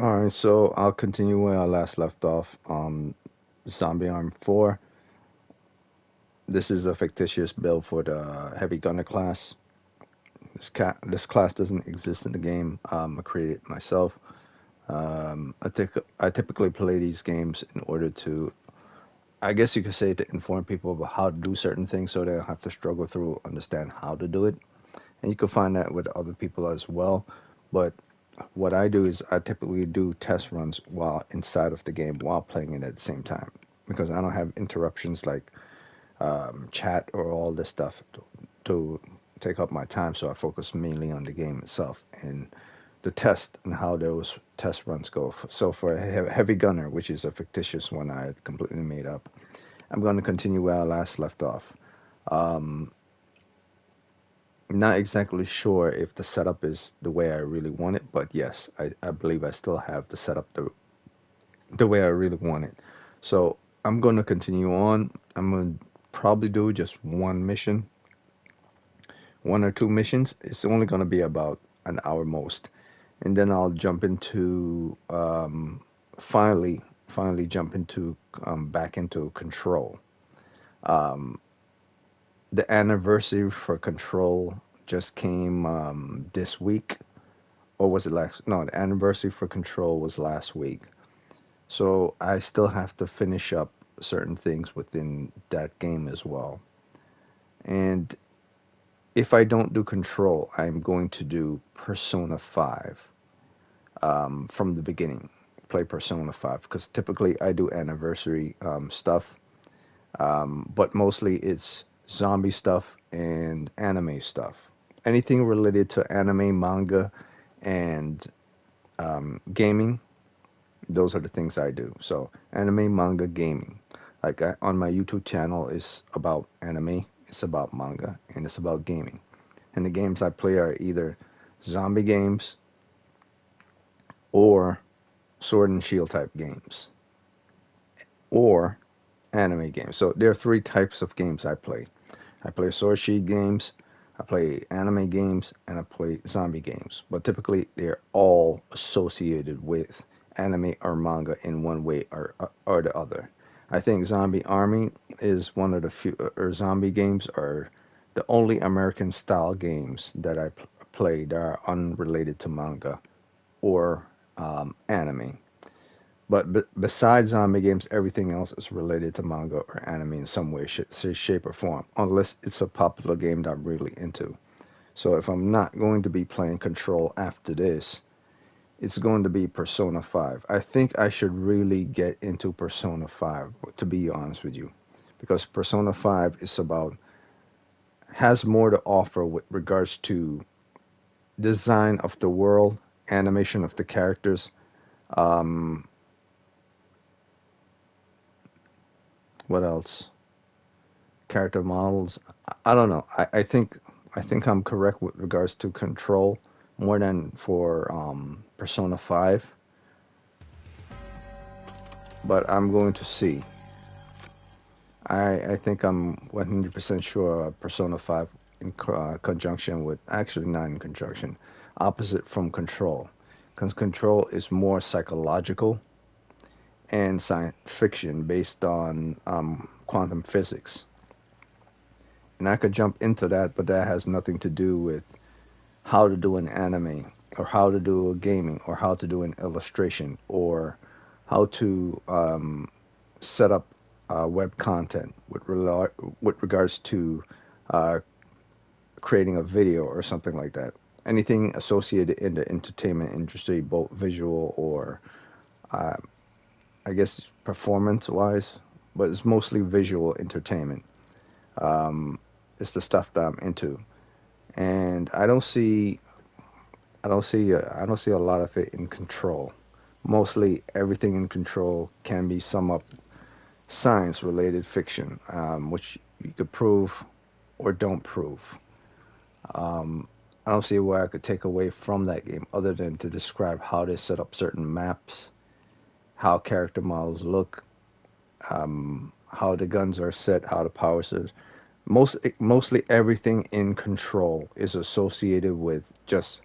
All right, so I'll continue where I last left off. Zombie Arm 4. This is a fictitious build for the Heavy Gunner class. This class doesn't exist in the game. I created it myself. I typically play these games in order to, I guess you could say, to inform people about how to do certain things so they don't have to struggle through understand how to do it. And you can find that with other people as well. But what I do is I typically do test runs while inside of the game while playing it at the same time because I don't have interruptions like chat or all this stuff to take up my time. So I focus mainly on the game itself and the test and how those test runs go. So for a Heavy Gunner, which is a fictitious one I had completely made up, I'm going to continue where I last left off. Um, Not exactly sure if the setup is the way I really want it, but yes, I believe I still have the setup the way I really want it. So I'm going to continue on. I'm going to probably do just one mission, one or two missions. It's only going to be about an hour most. And then I'll jump into, finally jump into, back into Control. Um, the anniversary for Control just came this week, or was it last? No, the anniversary for Control was last week. So I still have to finish up certain things within that game as well. And if I don't do Control, I'm going to do Persona 5 from the beginning. Play Persona 5 because typically I do anniversary stuff, but mostly it's zombie stuff and anime stuff. Anything related to anime, manga, and gaming, those are the things I do. So anime, manga, gaming. Like on my YouTube channel is about anime, it's about manga, and it's about gaming. And the games I play are either zombie games or sword and shield type games or anime games. So there are three types of games I play. I play sword shield games, I play anime games, and I play zombie games. But typically they're all associated with anime or manga in one way or the other. I think Zombie Army is one of the few, or zombie games are the only American style games that I play that are unrelated to manga or anime. But besides zombie games, everything else is related to manga or anime in some way, shape, or form, unless it's a popular game that I'm really into. So if I'm not going to be playing Control after this, it's going to be Persona 5. I think I should really get into Persona 5, to be honest with you, because Persona 5 is about has more to offer with regards to design of the world, animation of the characters, um, what else? Character models. I don't know. I think I'm correct with regards to Control more than for Persona 5, but I'm going to see. I think I'm 100% sure Persona 5 in conjunction with, actually not in conjunction, opposite from Control. Because Control is more psychological and science fiction based on quantum physics. And I could jump into that, but that has nothing to do with how to do an anime or how to do a gaming or how to do an illustration or how to set up web content with regards to uh, creating a video or something like that. Anything associated in the entertainment industry, both visual or uh, I guess performance wise, but it's mostly visual entertainment. Um, it's the stuff that I'm into, and I don't see a lot of it in Control. Mostly everything in Control can be sum up science related fiction, which you could prove or don't prove. I don't see what I could take away from that game other than to describe how they set up certain maps, how character models look, how the guns are set, how the powers are. Mostly everything in Control is associated with just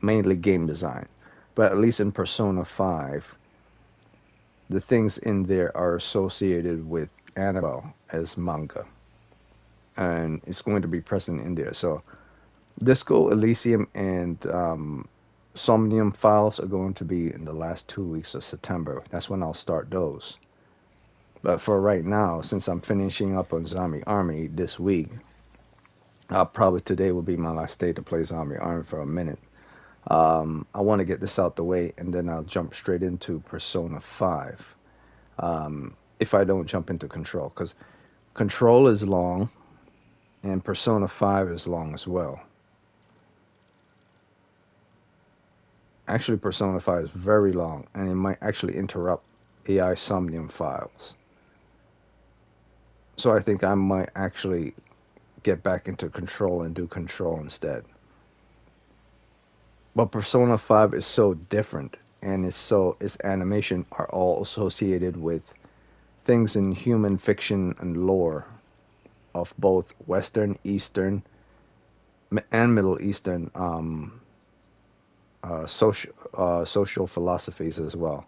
mainly game design. But at least in Persona 5, the things in there are associated with anime well as manga, and it's going to be present in there. So Disco Elysium and Somnium Files are going to be in the last 2 weeks of September. That's when I'll start those. But for right now, since I'm finishing up on Zombie Army this week, probably today will be my last day to play Zombie Army for a minute. I want to get this out the way, and then I'll jump straight into Persona 5. If I don't jump into Control, because Control is long, and Persona 5 is long as well. Actually, Persona 5 is very long, and it might actually interrupt AI Somnium Files. So I think I might actually get back into Control and do Control instead. But Persona 5 is so different, and its animation are all associated with things in human fiction and lore of both Western, Eastern, and Middle Eastern social philosophies as well.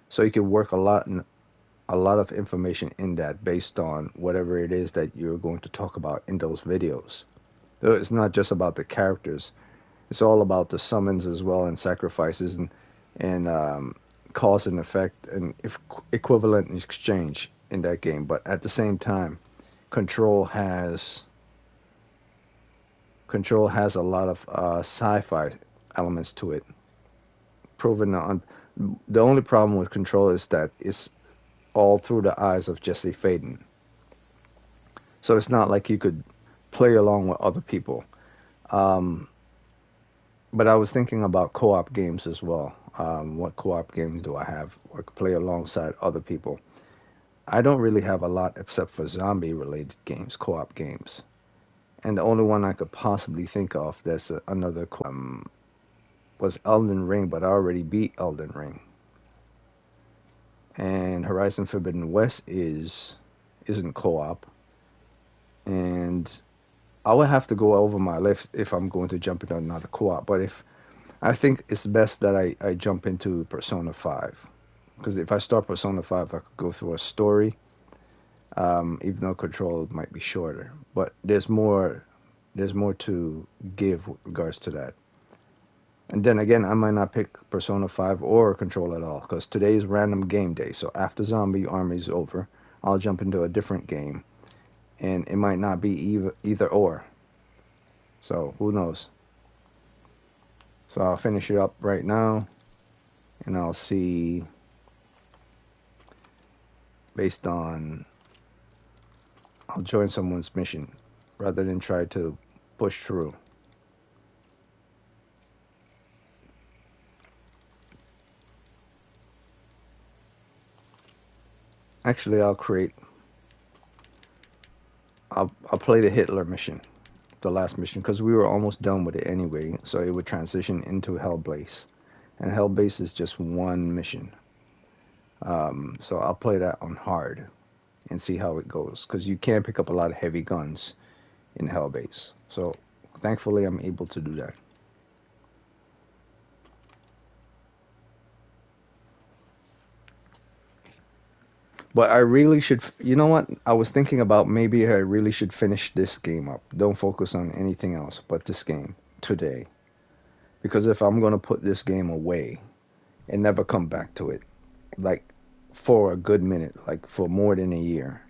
So you can work a lot of information in that based on whatever it is that you're going to talk about in those videos. So it's not just about the characters; it's all about the summons as well, and sacrifices, and cause and effect, and equivalent exchange in that game. But at the same time, Control has a lot of sci-fi elements to it. Proven on. The only problem with Control is that it's all through the eyes of Jesse Faden. So it's not like you could play along with other people. Um, but I was thinking about co-op games as well. What co-op games do I have or play alongside other people? I don't really have a lot except for zombie-related games, co-op games. And the only one I could possibly think of that's another was Elden Ring, but I already beat Elden Ring. And Horizon Forbidden West isn't co-op, and I would have to go over my list if I'm going to jump into another co-op. But if I think it's best that I jump into Persona 5, because if I start Persona 5, I could go through a story, even though Control might be shorter. But there's more to give with regards to that. And then again, I might not pick Persona 5 or Control at all, because today is random game day. So after Zombie Army is over, I'll jump into a different game, and it might not be either or. So who knows? So I'll finish it up right now, and I'll see based on I'll join someone's mission rather than try to push through. Actually, I'll play the Hitler mission, the last mission, because we were almost done with it anyway. So it would transition into Hellbase, and Hellbase is just one mission. So I'll play that on hard and see how it goes, because you can pick up a lot of heavy guns in Hellbase. So thankfully, I'm able to do that. But I really should, you know what? I was thinking about maybe I really should finish this game up. Don't focus on anything else but this game today. Because if I'm going to put this game away and never come back to it, like for a good minute, like for more than a year,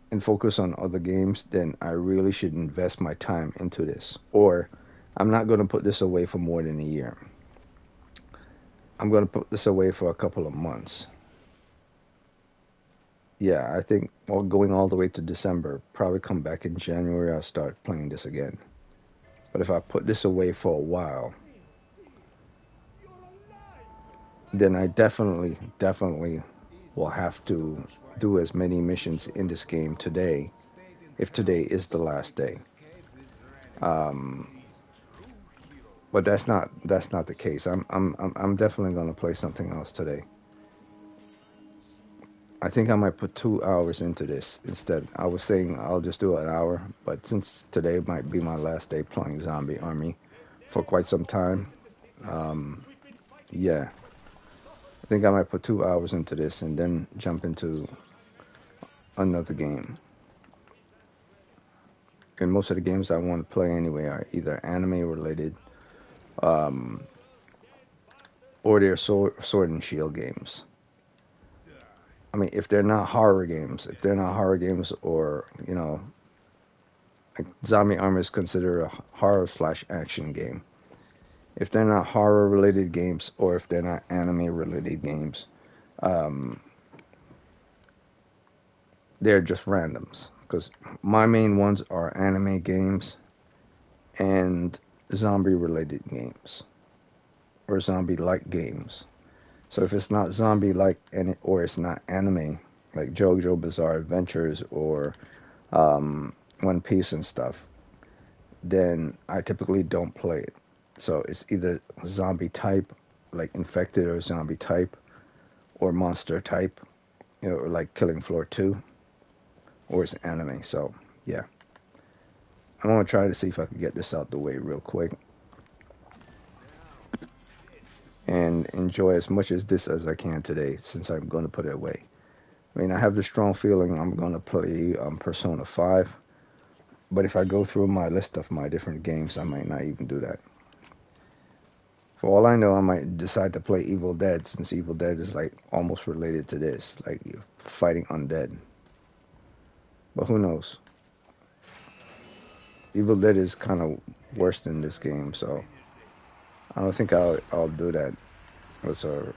and focus on other games, then I really should invest my time into this. Or I'm not going to put this away for more than a year. I'm going to put this away for a couple of months. Yeah, I think going all the way to December, probably come back in January, I'll start playing this again. But if I put this away for a while, then I definitely will have to do as many missions in this game today, if today is the last day. But that's not the case. I'm definitely gonna play something else today. I think I might put 2 hours into this instead. I was saying I'll just do an hour, but since today might be my last day playing Zombie Army for quite some time, Yeah, I think I might put 2 hours into this and then jump into another game. And most of the games I want to play anyway are either anime related, um, or they're sword and shield games. I mean, if they're not horror games, or like Zombie Armor is considered a horror slash action game. If they're not horror related games, or if they're not anime related games, um, they're just randoms. Because my main ones are anime games and zombie related games or zombie like games. So if it's not zombie like or it's not anime, like JoJo Bizarre Adventures or One Piece and stuff, then I typically don't play it. So it's either zombie type, like infected or zombie type, or monster type, or like Killing Floor 2, or it's anime. So yeah, I'm gonna try to see if I can get this out the way real quick and enjoy as much as this as I can today, since I'm gonna put it away. I mean, I have the strong feeling I'm gonna play Persona 5, but if I go through my list of my different games, I might not even do that. For all I know, I might decide to play Evil Dead, since Evil Dead is like almost related to this, like you're fighting undead. But who knows? Evil Dead is kind of worse than this game, so I don't think I'll do that. So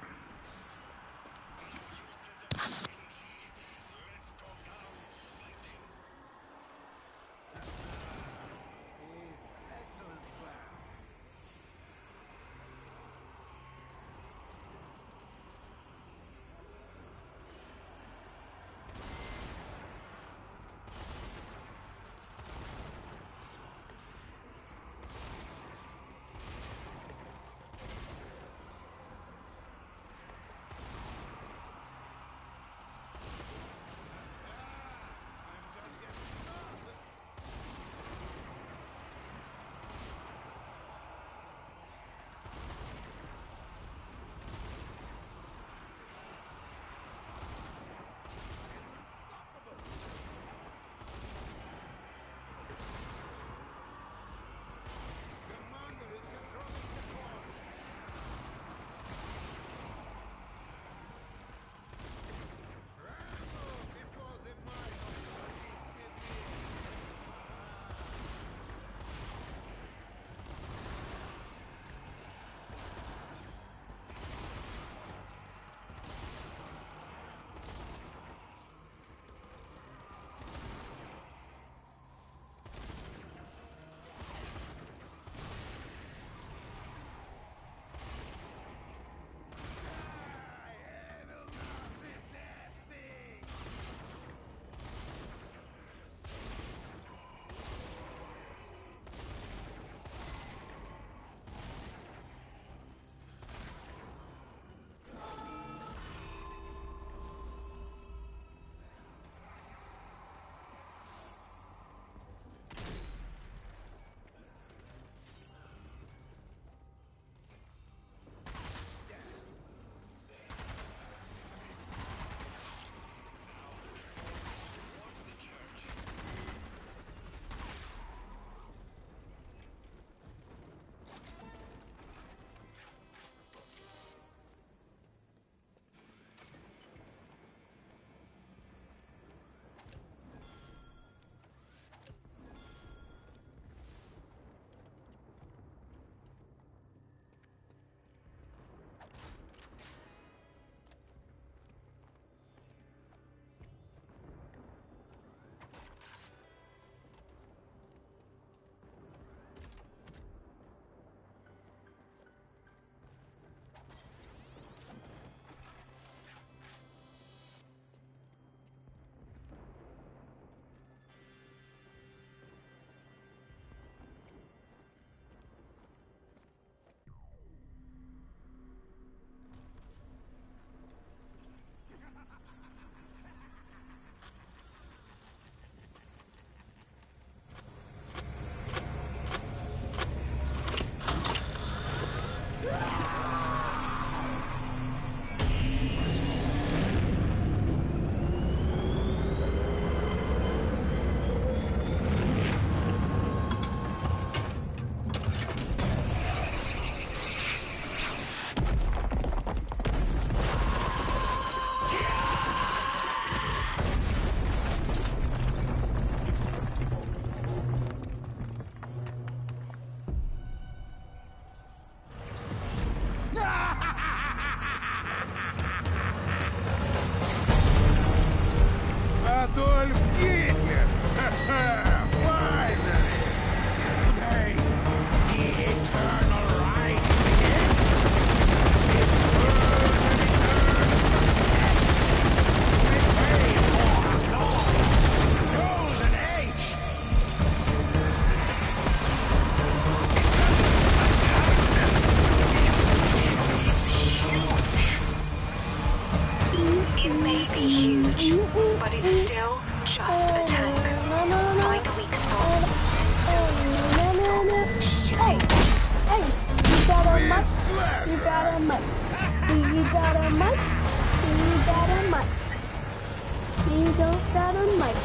don't got a mic.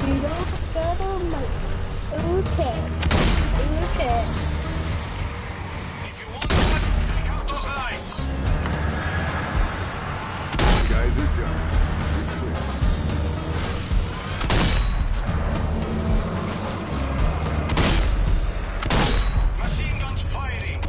You don't got a mic. Okay. Okay. If you want one, take out those lights. Guys are done. You're clear. Machine guns firing.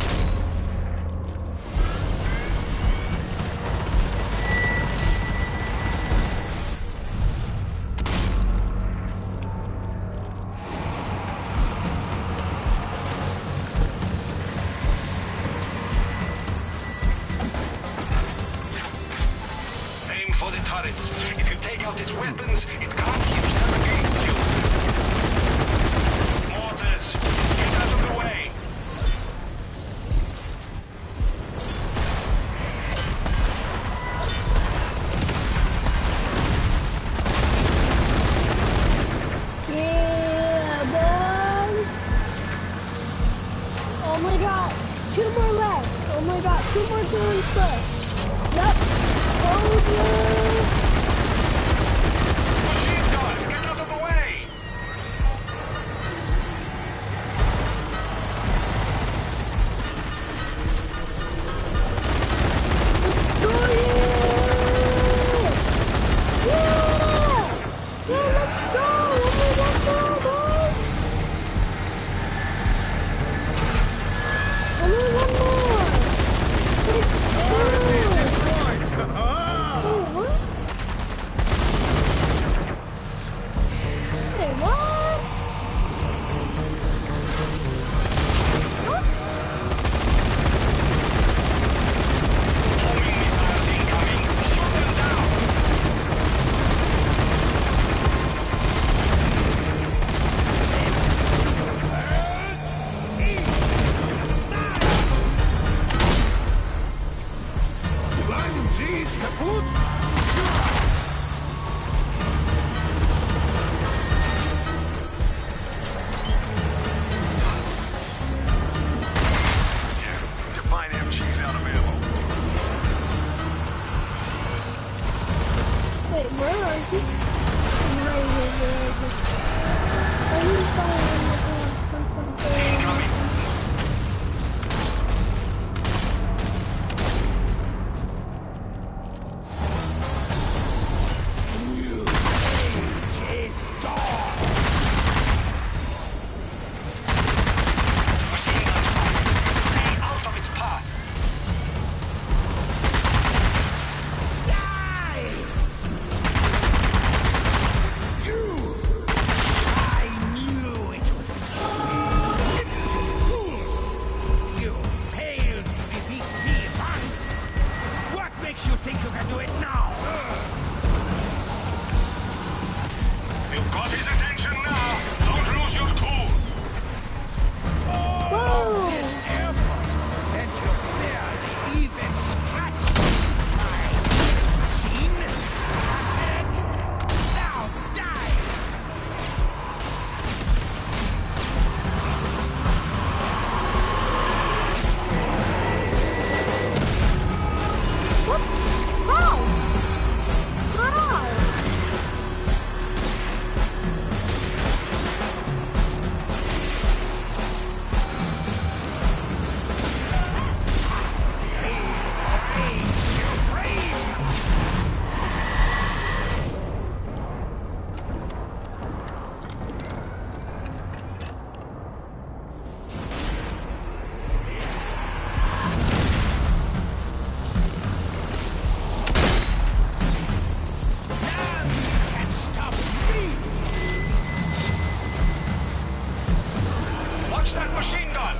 Aim for the turrets. If you take out its weapons, it can't use them against you. Mortars, get out of the way. Yeah, boys. Oh my god. 2 more left. Oh my god. 2 more turns left. Yep. Oh yeah. Machine gun, get out of the way. Go yeah. Yeah. Yeah, let's go. Oh my god, go, boys. Only 1 more. Let's go. Oh, what? Wait, what? What? Homing missiles incoming. Shoot them down. Jeez, kaputt! Define MG's out of ammo. Wait, where are you? Right here. Are you following the Incoming. Machine gun fire. Stay out of its path. I knew it would be fools! You failed to defeat me once! What makes you think you can do it now? You've got his attention now. Don't lose your cool. Whoa! This effort, and you barely even scratched my machine. Ahead! Now die! What? How? How? Can stop me! Watch that machine gun.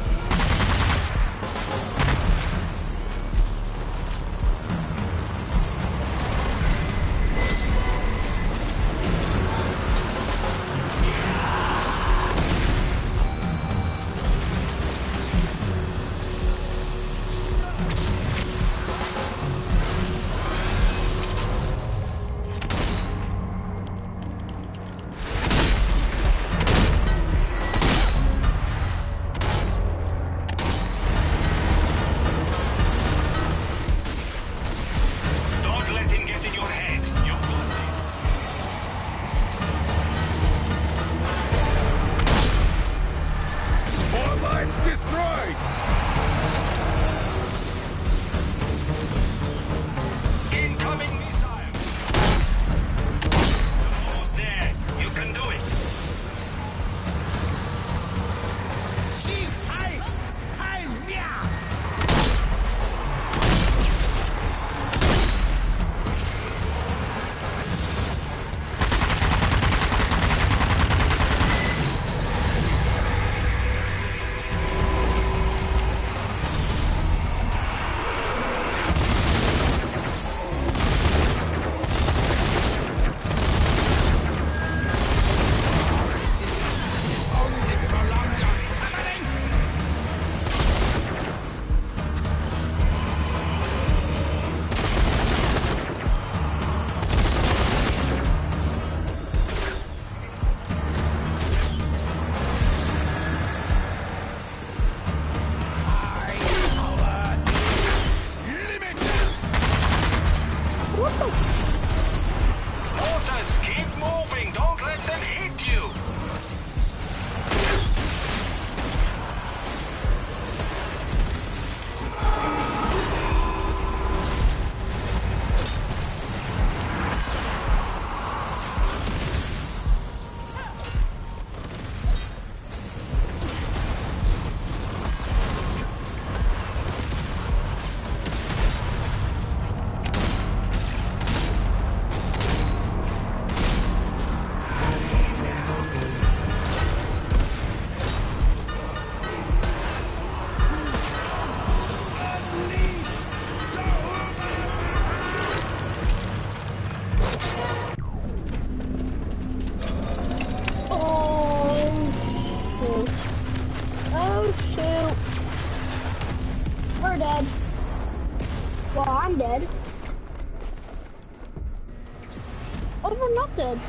sight! Incoming missiles! Almost there. You can do it. Sieg heil! Heil mir! What the? Mortars, keep moving. Don't let them hit you. Oh shoot. We're dead. Well, I'm dead. Over nothing.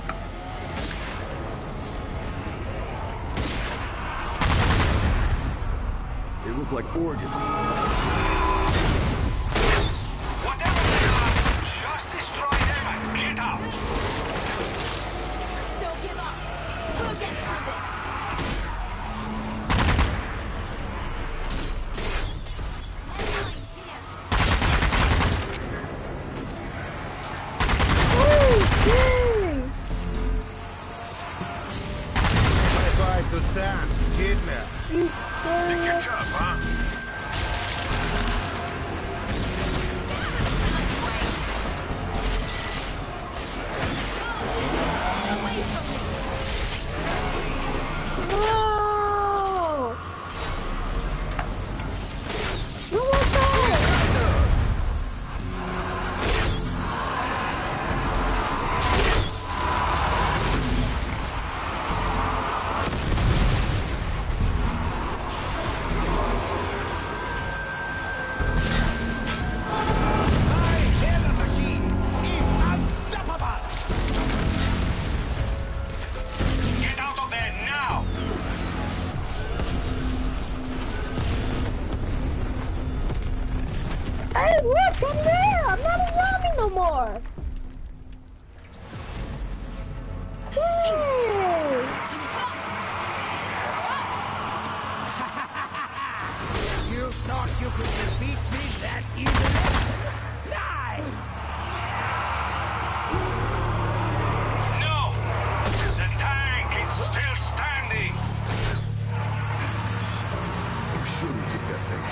They look like organs. Whatever they are, just destroy them and get out. Don't give up. We'll get through this. Dang. Bye-bye to Sam, kidnap. You Think you're serious? tough, huh? No! No more fire! My hell machine is unstoppable! Get out of there now. Hey, look, I'm there! I'm not a zombie no more! Hey! You thought you could defeat me that easily? Die! No. The tank is still standing. Shouldn't take that thing.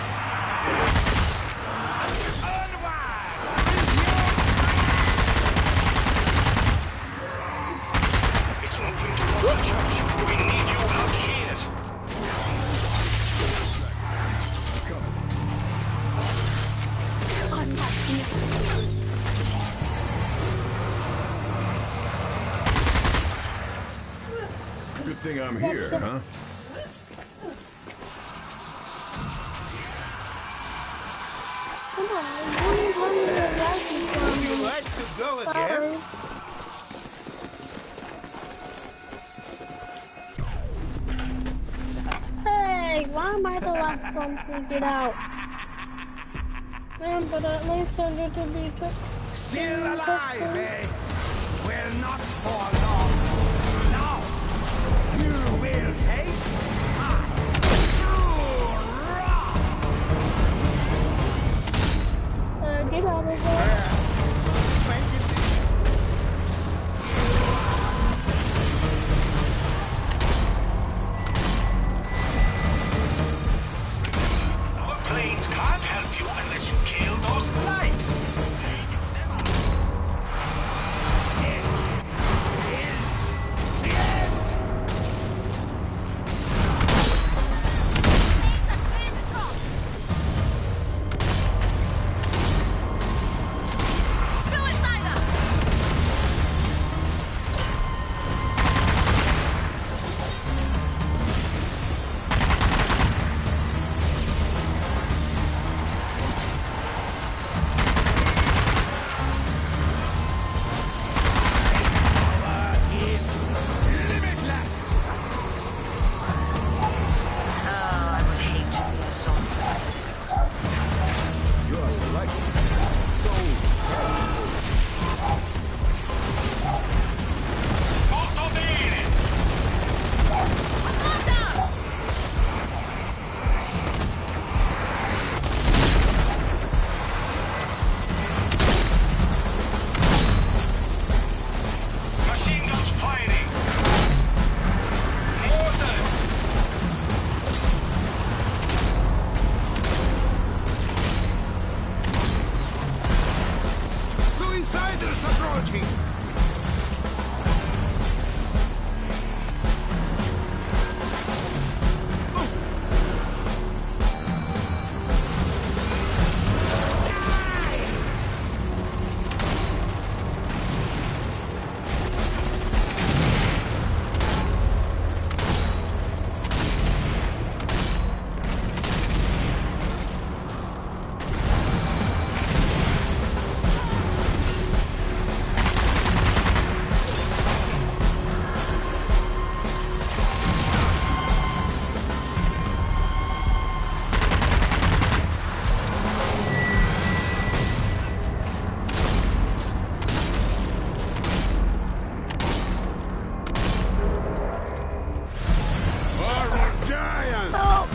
It's moving towards the church. We need you out here. I'm not here. Good thing I'm here, huh? Come on, Would you like to go again? Hey, why am I the last one to get out? Man, but at least I get to be Still alive, eh? Well, not for long. Now, you will taste my true wrath!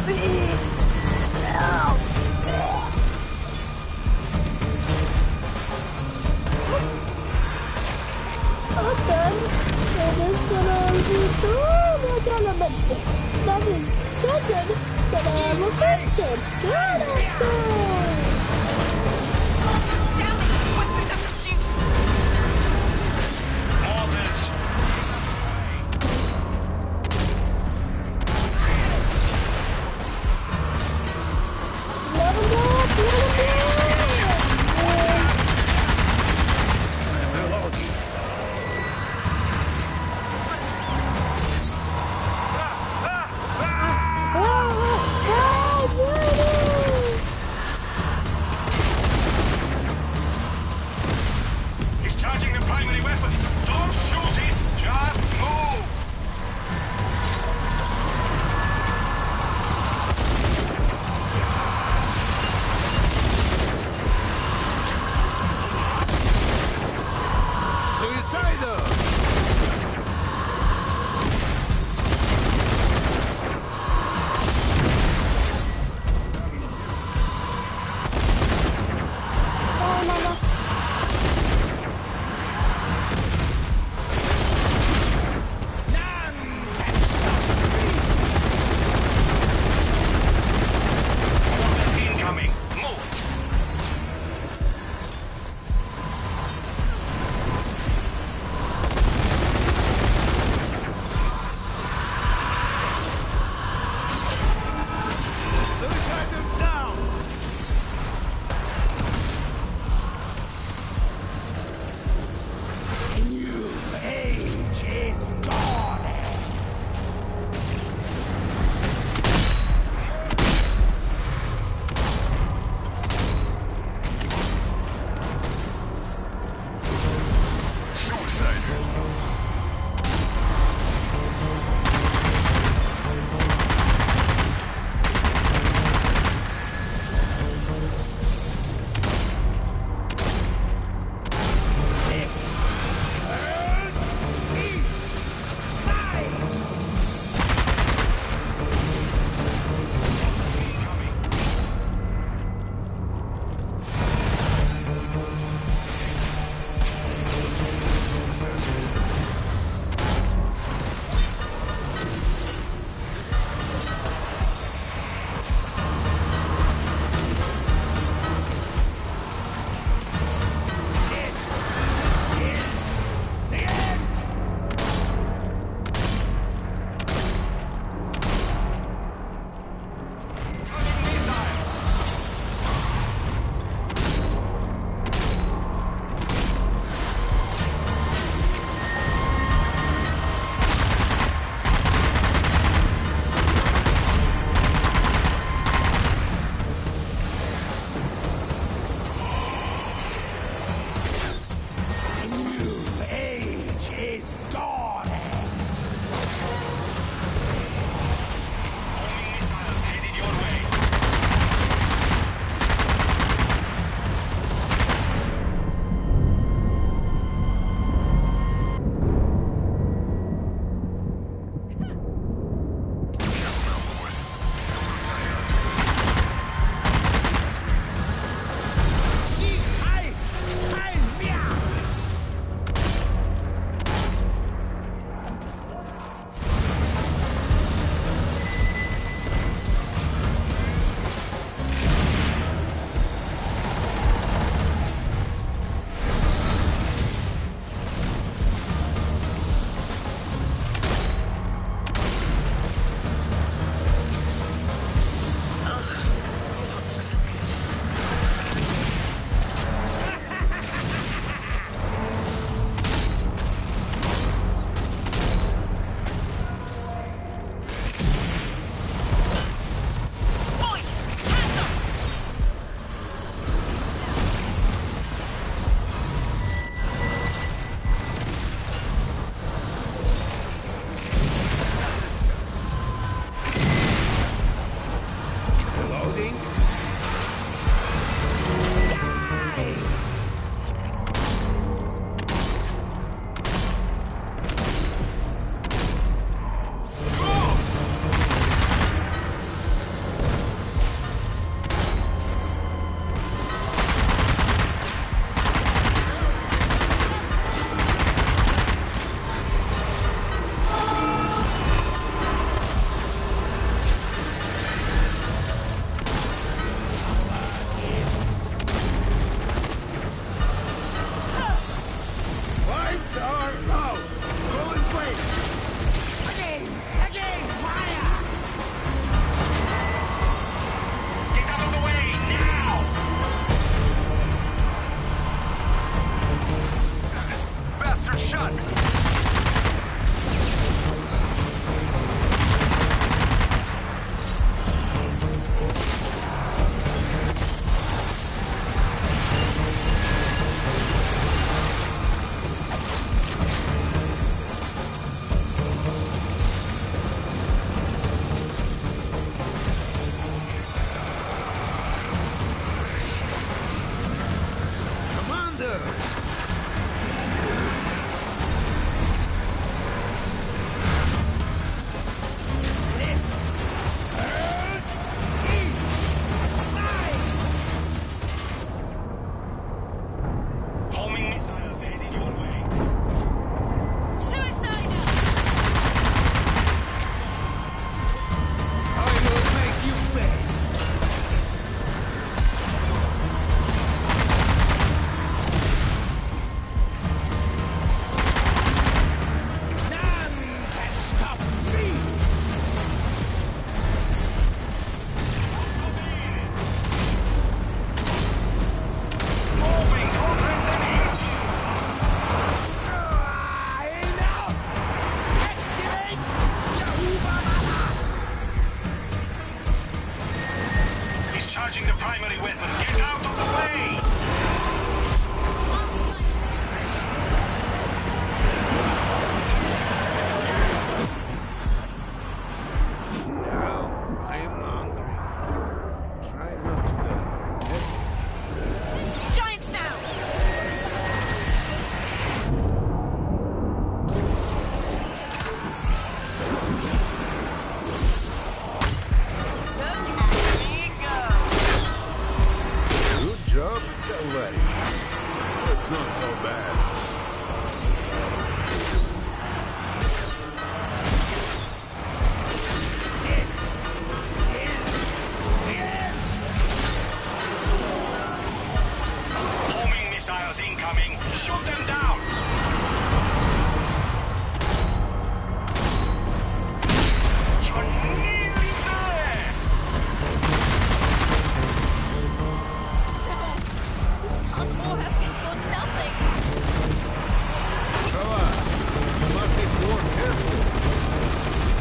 Open. It is gonna be so element. That is second that I am affected. Get it! Damn it! Weapons of the juice! Mortars! Let him go! He's charging the primary weapon. Don't shoot it. Just move. Suicidal! Mortars incoming. Move. Suicidal down! New age is dawning. Suicide. Discharging the primary weapon. Get out of the way! Now I am hungry. Try not to die. Giants down! Look at me go! Good job, already. It's not so bad. Homing missiles incoming. Shoot them down! You're nearly there! This can't all have been for nothing! Trevor, you must be more careful.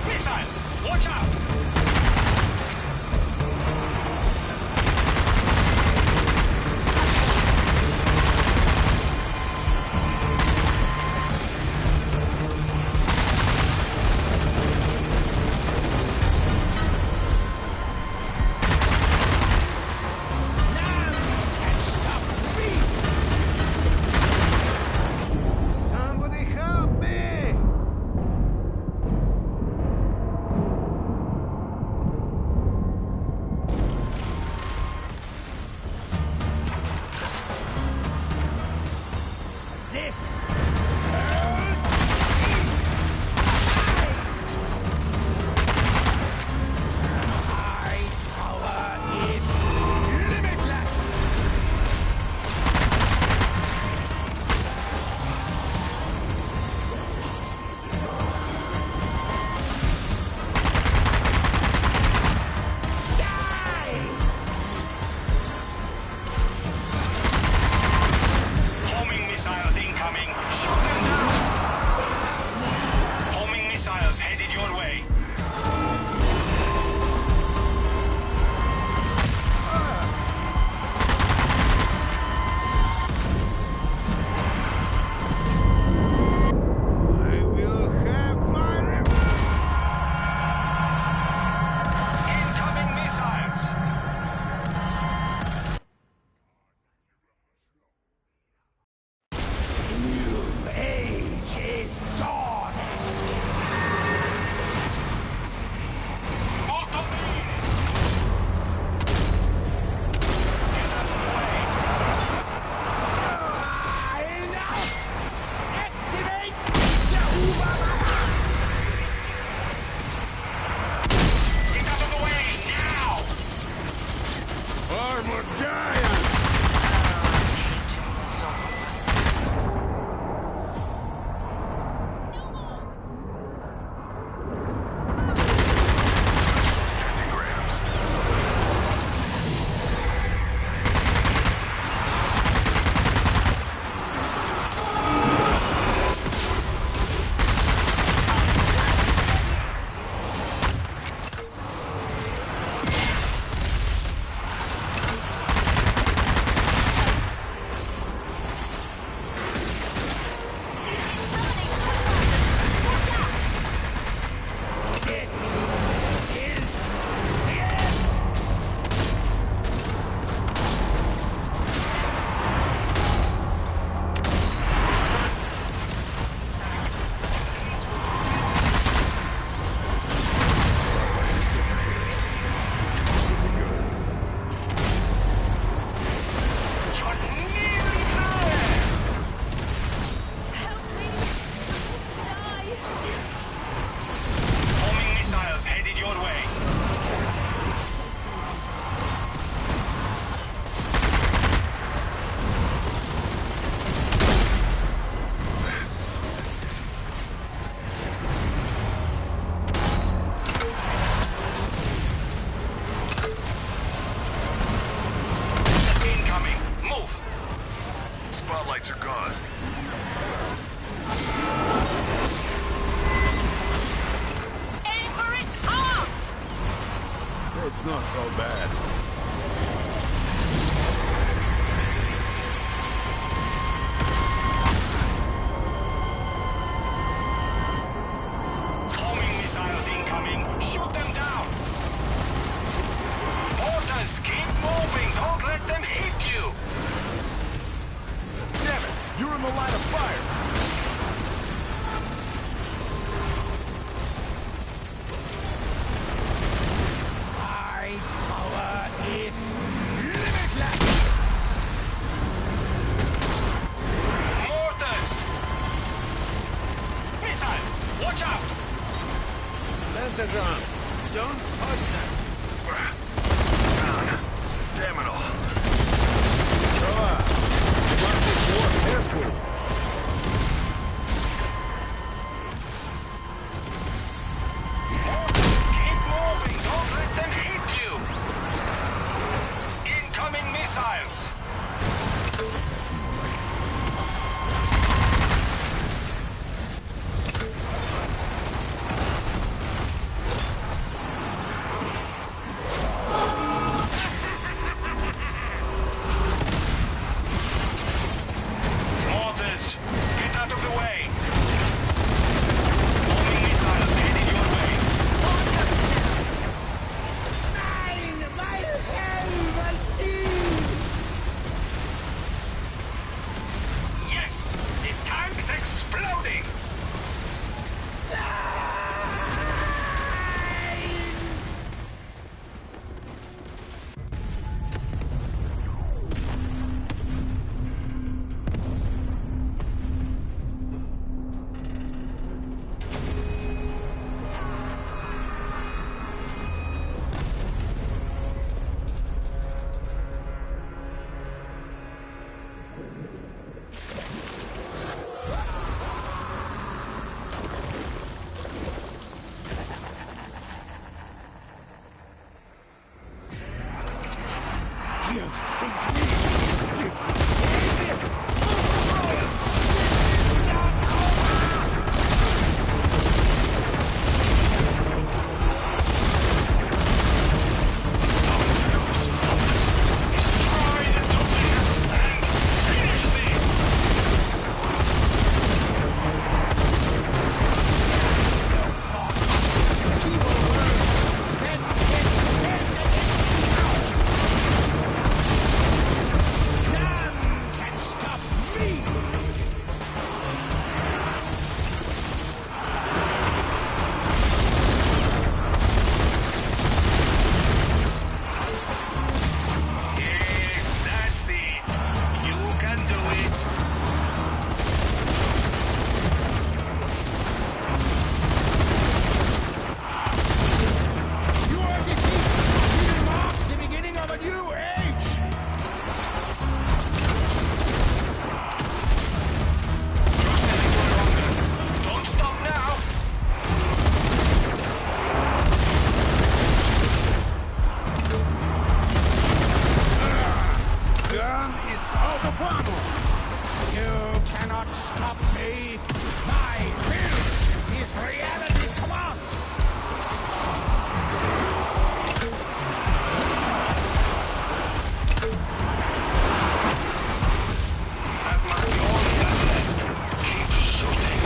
Missiles! Watch out! Somebody help me! This my power is limitless. Homing missiles incoming. Shoot them down! Homing missiles headed your way. I will have my revenge! Incoming missiles! New age is dawning. Ultimate! Get out of the way! Enough! Activate Jehovah! Get out of the way now! Armored giant! This is the end! You're nearly there! Help me! Die! Homing missiles headed your way. Just incoming. Move! Spotlights are gone. Aim for its heart! It's not so bad. in the line of fire. My power is limitless! Mortars! Missiles! Watch out! Pentagrams. Don't touch them. Down. Damn it all. Sure. Must be more careful. Mortars, keep moving! Don't let them hit you! Incoming missiles! Mortars, get out of the way! Homing missiles heading your way! Nein, my hell machine! Yes! The tank's exploding! Destroy the duplicates and finish this! None can stop me! Yes, that's it. You can do it. Your defeat will mark the beginning of a new age! Don't stop now. Gun is out of ammo! You cannot stop me! My will is reality's command! That must be all he has left. Keep shooting.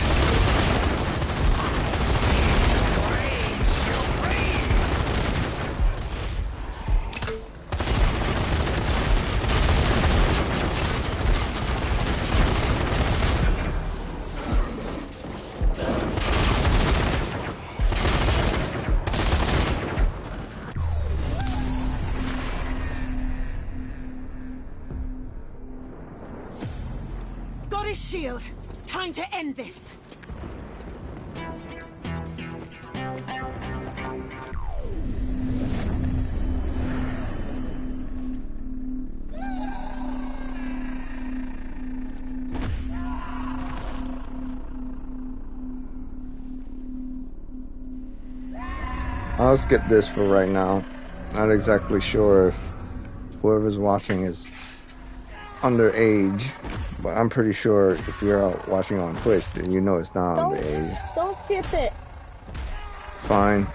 Praise Ukraine! Got his shield. Time to end this. I'll skip this for right now. Not exactly sure if whoever's watching is underage, but I'm pretty sure if you're out watching on Twitch, then you know it's not underage. Don't skip it. Fine.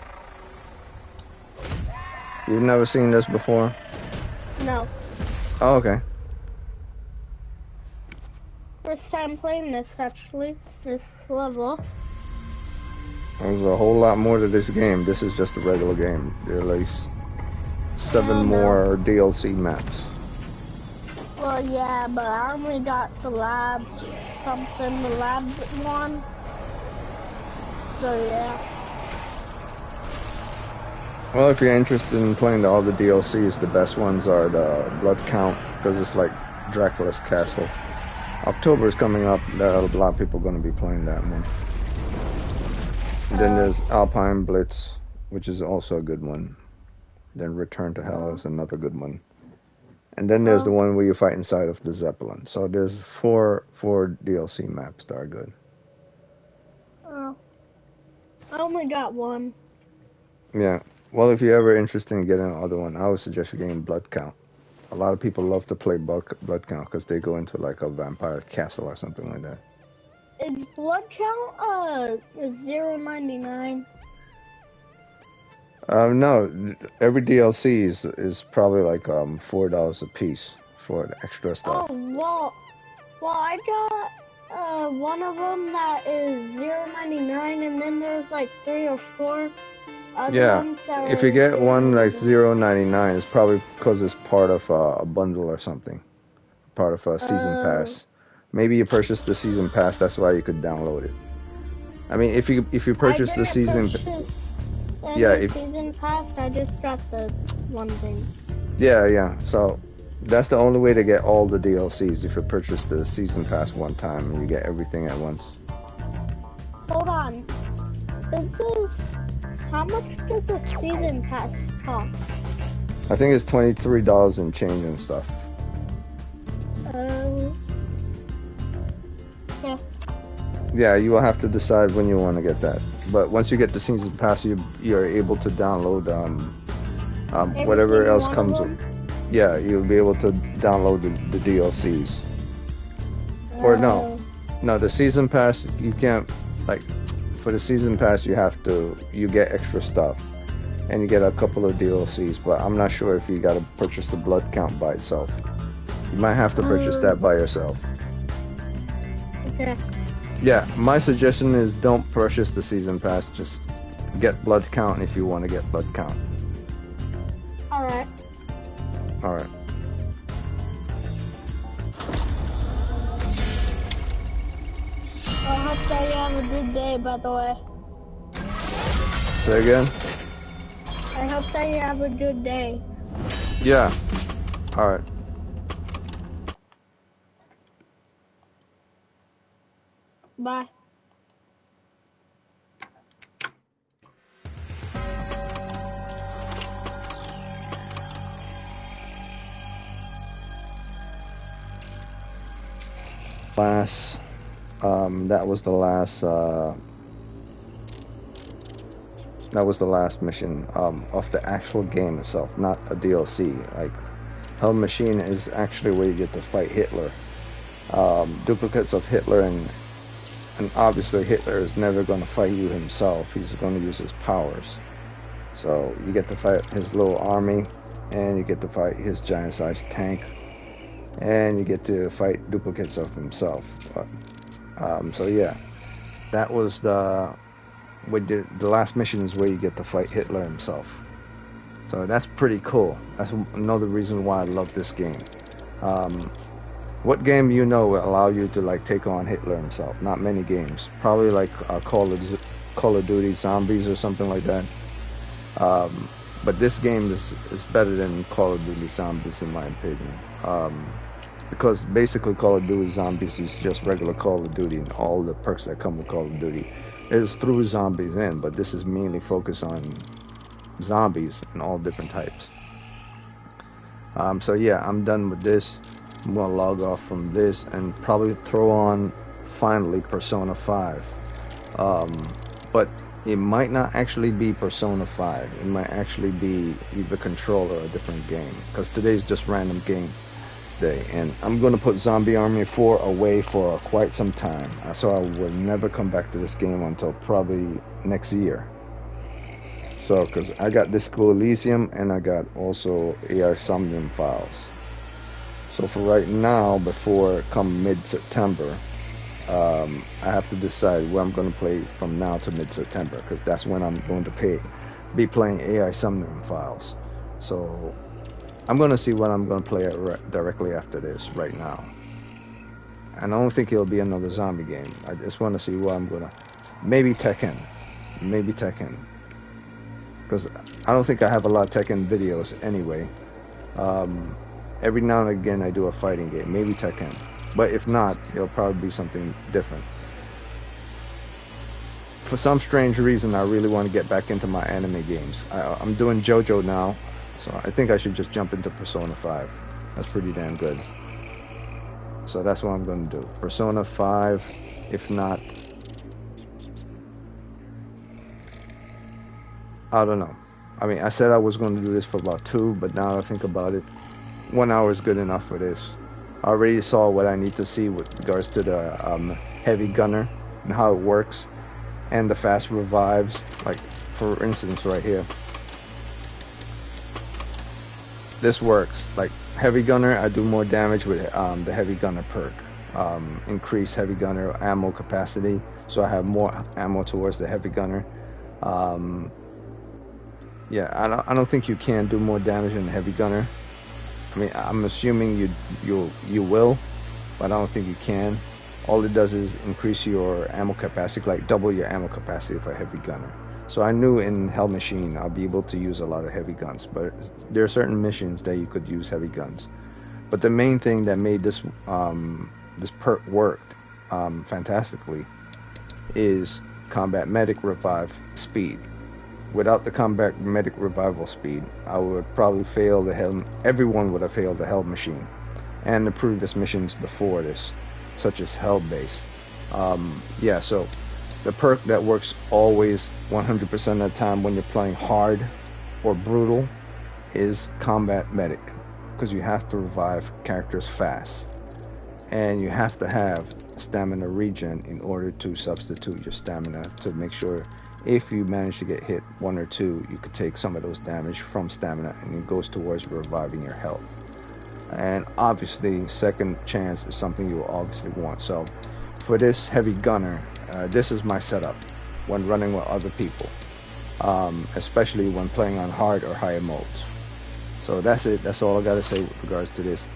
You've never seen this before? No. Oh, okay. First time playing this, actually. This level. There's a whole lot more to this game. This is just a regular game. There are at least 7 Oh, no. more DLC maps. Well, yeah, but I only got the lab something, the lab one. So yeah. Well, if you're interested in playing all the DLCs, the best ones are the Blood Count, because it's like Dracula's Castle. October is coming up. A lot of people are going to be playing that one. And then there's Alpine Blitz, which is also a good one. Then Return to Hell is another good one. And then there's the one where you fight inside of the Zeppelin. So there's four DLC maps that are good. Oh. I only got one. Yeah. Well, if you're ever interested in getting another one, I would suggest getting Blood Count. A lot of people love to play Blood Count because they go into like a vampire castle or something like that. Is blood count $0.99? No, every DLC is probably like $4 a piece for the extra stuff. Oh well, I got one of them that is $0.99, and then there's like 3 or 4 other Yeah, ones that if are you get one like $0.99. $0.99, it's probably because it's part of a bundle or something, part of a season pass. Maybe you purchased the season pass, that's why you could download it. I mean, if you purchase the season, yeah, if season pass, I just got the one thing. yeah, so that's the only way to get all the DLCs. If you purchase the season pass one time and you get everything at once. Hold on, how much does a season pass cost? I think it's $23 and change and stuff. Yeah. Yeah, you will have to decide when you want to get that. But once you get the season pass, you're able to download whatever else comes with. Yeah, you'll be able to download the DLCs. Or no, the season pass you can't. Like for the season pass, you get extra stuff, and you get a couple of DLCs. But I'm not sure if you got to purchase the Blood Count by itself. You might have to purchase that by yourself. Okay. Yeah, my suggestion is don't purchase the season pass. Just get Blood Count if you want to get Blood Count. Alright. Alright. I hope that you have a good day, by the way. Say again? I hope that you have a good day. Yeah. Alright. Bye. That was the last mission of the actual game itself, not a DLC. Like Hell Machine is actually where you get to fight Hitler. Duplicates of Hitler, and obviously Hitler is never going to fight you himself. He's going to use his powers. So you get to fight his little army, and you get to fight his giant-sized tank, and you get to fight duplicates of himself. So yeah, that was the last mission is where you get to fight Hitler himself. So that's pretty cool. That's another reason why I love this game. What game you know will allow you to like take on Hitler himself? Not many games. Probably like Call of Duty Zombies or something like that. But this game is better than Call of Duty Zombies in my opinion. Because basically Call of Duty Zombies is just regular Call of Duty and all the perks that come with Call of Duty. It threw zombies in, but this is mainly focused on zombies and all different types. So yeah, I'm done with this. I'm gonna log off from this and probably throw on finally Persona 5. But it might not actually be Persona 5. It might actually be either Control or a different game, because today's just random game day, and I'm gonna put Zombie Army 4 away for quite some time, so I will never come back to this game until probably next year. So because I got Disco Elysium and I got also AI Somnium Files. So for right now, before come mid-September, I have to decide where I'm going to play from now to mid-September, because that's when I'm going to be playing AI Somnium Files. So I'm going to see what I'm going to play directly after this right now. and I don't think it'll be another zombie game. I just want to see what I'm gonna. Maybe Tekken, maybe Tekken, because I don't think I have a lot of Tekken videos anyway. Um, every now and again I do a fighting game, maybe Tekken, but if not, it'll probably be something different. For some strange reason, I really want to get back into my anime games. I'm doing JoJo now, so I think I should just jump into Persona 5. That's pretty damn good. So that's what I'm going to do. Persona 5, if not, I don't know. I mean, I said I was going to do this for about 2, but now I think about it, 1 hour is good enough for this. I already saw what I need to see with regards to the heavy gunner and how it works, and the fast revives. Like, for instance, right here. This works. Like, heavy gunner, I do more damage with the heavy gunner perk. Increase heavy gunner ammo capacity, so I have more ammo towards the heavy gunner. Yeah, I don't think you can do more damage in the heavy gunner. I mean, I'm assuming you will, but I don't think you can. All it does is increase your ammo capacity, like double your ammo capacity for a heavy gunner. So I knew in Hell Machine I'll be able to use a lot of heavy guns, but there are certain missions that you could use heavy guns. But the main thing that made this this perk work fantastically is Combat Medic Revive speed. Without the Combat Medic Revival speed, I would probably fail the Hell. Everyone would have failed the Hell Machine and the previous missions before this, such as Hell Base. Yeah, so the perk that works always 100% of the time when you're playing hard or brutal is Combat Medic, because you have to revive characters fast, and you have to have stamina regen in order to substitute your stamina to make sure if you manage to get hit 1 or 2, you could take some of those damage from stamina, and it goes towards reviving your health. And obviously second chance is something you will obviously want. So for this heavy gunner, this is my setup when running with other people, especially when playing on hard or higher modes. So that's it. That's all I gotta say with regards to this.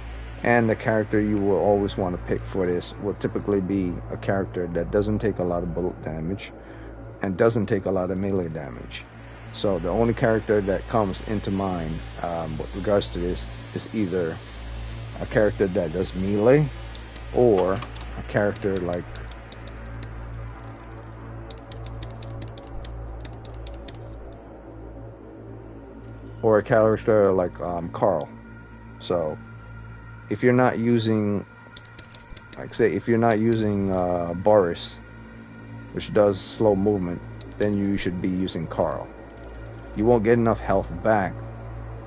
And the character you will always want to pick for this will typically be a character that doesn't take a lot of bullet damage and doesn't take a lot of melee damage. So the only character that comes into mind with regards to this is either a character that does melee, or a character like Carl. So if you're not using, like say, if you're not using Boris, which does slow movement, then you should be using Carl. You won't get enough health back,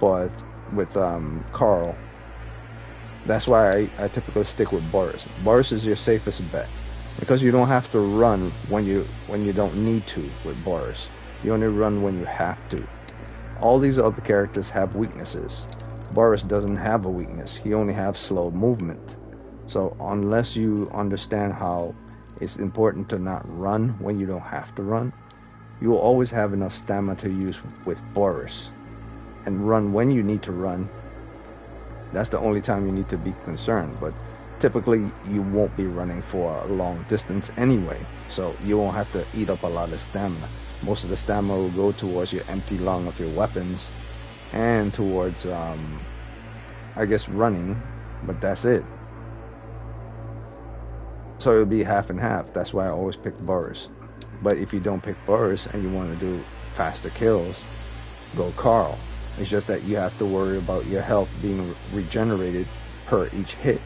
but with Carl, that's why I typically stick with Boris. Boris is your safest bet, because you don't have to run when you don't need to with Boris. You only run when you have to. All these other characters have weaknesses. Boris doesn't have a weakness. He only has slow movement. So unless you understand how it's important to not run when you don't have to run, you will always have enough stamina to use with Boris, and run when you need to run. That's the only time you need to be concerned, but typically you won't be running for a long distance anyway, so you won't have to eat up a lot of stamina. Most of the stamina will go towards your empty lung of your weapons and towards I guess running, but that's it. So it'll be half and half. That's why I always pick Boris. But if you don't pick Boris and you want to do faster kills, go Carl. It's just that you have to worry about your health being regenerated per each hit,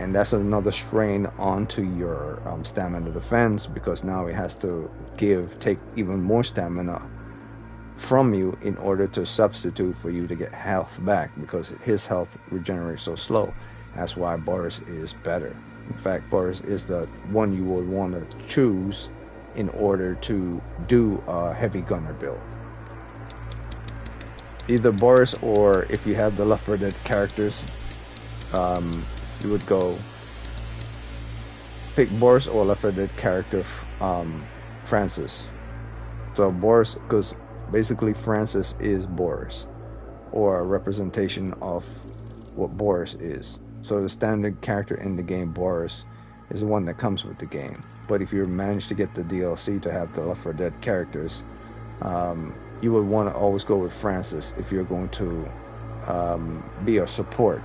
and that's another strain onto your stamina defense, because now it has to take even more stamina from you in order to substitute for you to get health back, because his health regenerates so slow. That's why Boris is better. In fact, Boris is the one you would want to choose in order to do a heavy gunner build. Either Boris, or if you have the Left 4 Dead characters, you would go pick Boris or Left 4 Dead character Francis. So Boris, because basically Francis is Boris, or a representation of what Boris is. So the standard character in the game, Boris, is the one that comes with the game. But if you manage to get the DLC to have the Left 4 Dead characters, you would want to always go with Francis if you're going to be a support,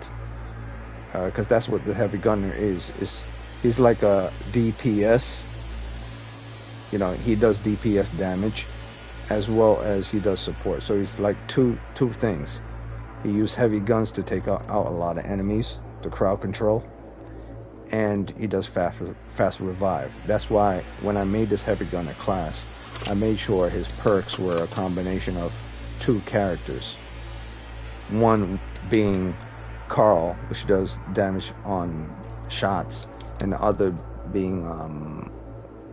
because that's what the heavy gunner is. He's like a DPS. You know, he does DPS damage as well as he does support. So he's like two things. He uses heavy guns to take out a lot of enemies, to crowd control, and he does fast revive. That's why when I made this heavy gunner class, I made sure his perks were a combination of 2 characters. One being Carl, which does damage on shots, and the other being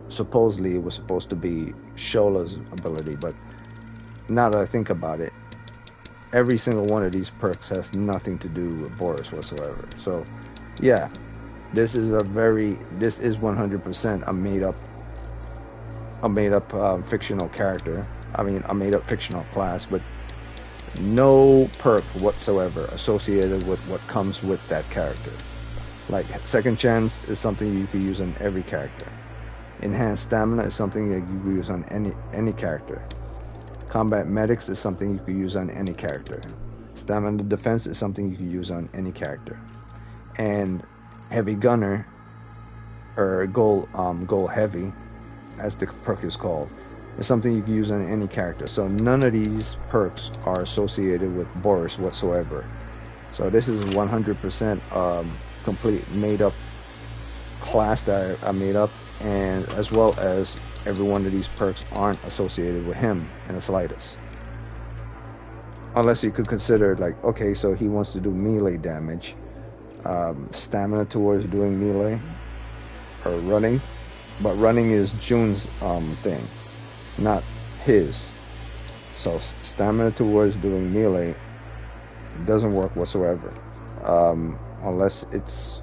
supposedly it was supposed to be Shola's ability, but now that I think about it, every single one of these perks has nothing to do with Boris whatsoever. So yeah, this is 100% a made up fictional character. I mean, a made up fictional class, but no perk whatsoever associated with what comes with that character. Like second chance is something you can use on every character. Enhanced stamina is something that you can use on any character. Combat medics is something you can use on any character. Stamina defense is something you can use on any character. And heavy gunner, or goal heavy, as the perk is called, is something you can use on any character. So none of these perks are associated with Boris whatsoever. So this is 100% complete made up class that I made up, and as well as every one of these perks aren't associated with him in the slightest. Unless you could consider, like, okay, so he wants to do melee damage, stamina towards doing melee, or running. But running is June's thing, not his. So stamina towards doing melee doesn't work whatsoever, unless it's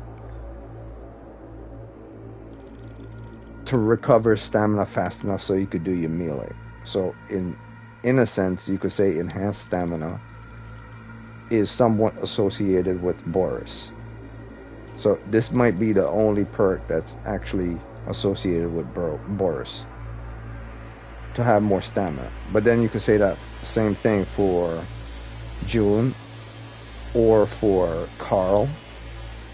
to recover stamina fast enough so you could do your melee. So in a sense, you could say enhanced stamina is somewhat associated with Boris. So this might be the only perk that's actually associated with Boris, to have more stamina. But then you could say that same thing for June or for Carl,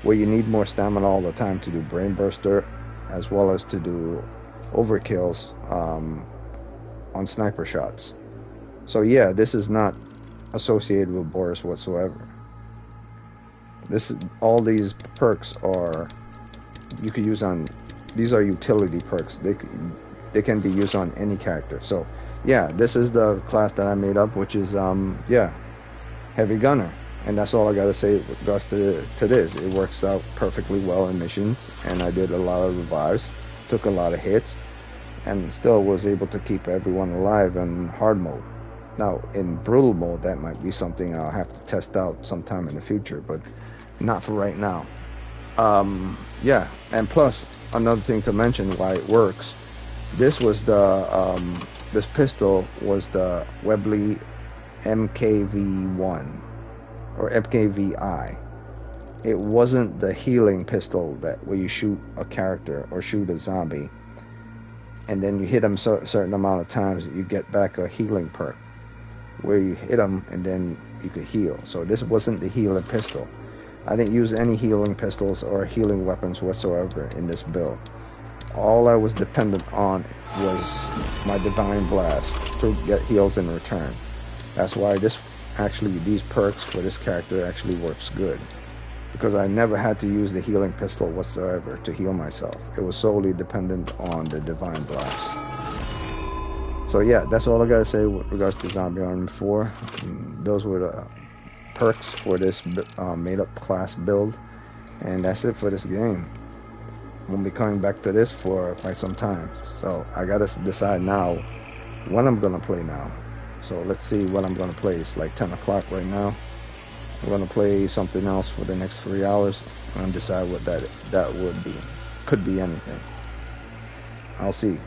where you need more stamina all the time to do brain burster, as well as to do overkills on sniper shots. So yeah, this is not associated with Boris whatsoever. All these perks are you could use on. These are utility perks. They can be used on any character. So yeah, this is the class that I made up, which is heavy gunner, and that's all I gotta say with regards to this. It works out perfectly well in missions, and I did a lot of revives, took a lot of hits, and still was able to keep everyone alive in hard mode. Now in brutal mode, that might be something I'll have to test out sometime in the future, but not for right now. Yeah, and plus another thing to mention why it works. This was this pistol was the Webley MKV1 or MKVI. It wasn't the healing pistol that where you shoot a character or shoot a zombie, and then you hit them a certain amount of times, you get back a healing perk, where you hit them and then you could heal. So this wasn't the healing pistol. I didn't use any healing pistols or healing weapons whatsoever in this build. All I was dependent on was my Divine Blast to get heals in return. That's why these perks for this character actually works good, because I never had to use the healing pistol whatsoever to heal myself. It was solely dependent on the Divine Blast. So yeah, that's all I gotta say with regards to Zombie Army 4. Those were the perks for this made up class build, and that's it for this game. Won't be coming back to this for quite some time, so I gotta decide now when I'm gonna play now. So let's see what I'm gonna play. It's like 10 o'clock right now. I'm gonna play something else for the next 3 hours and decide what that would be. Could be anything. I'll see.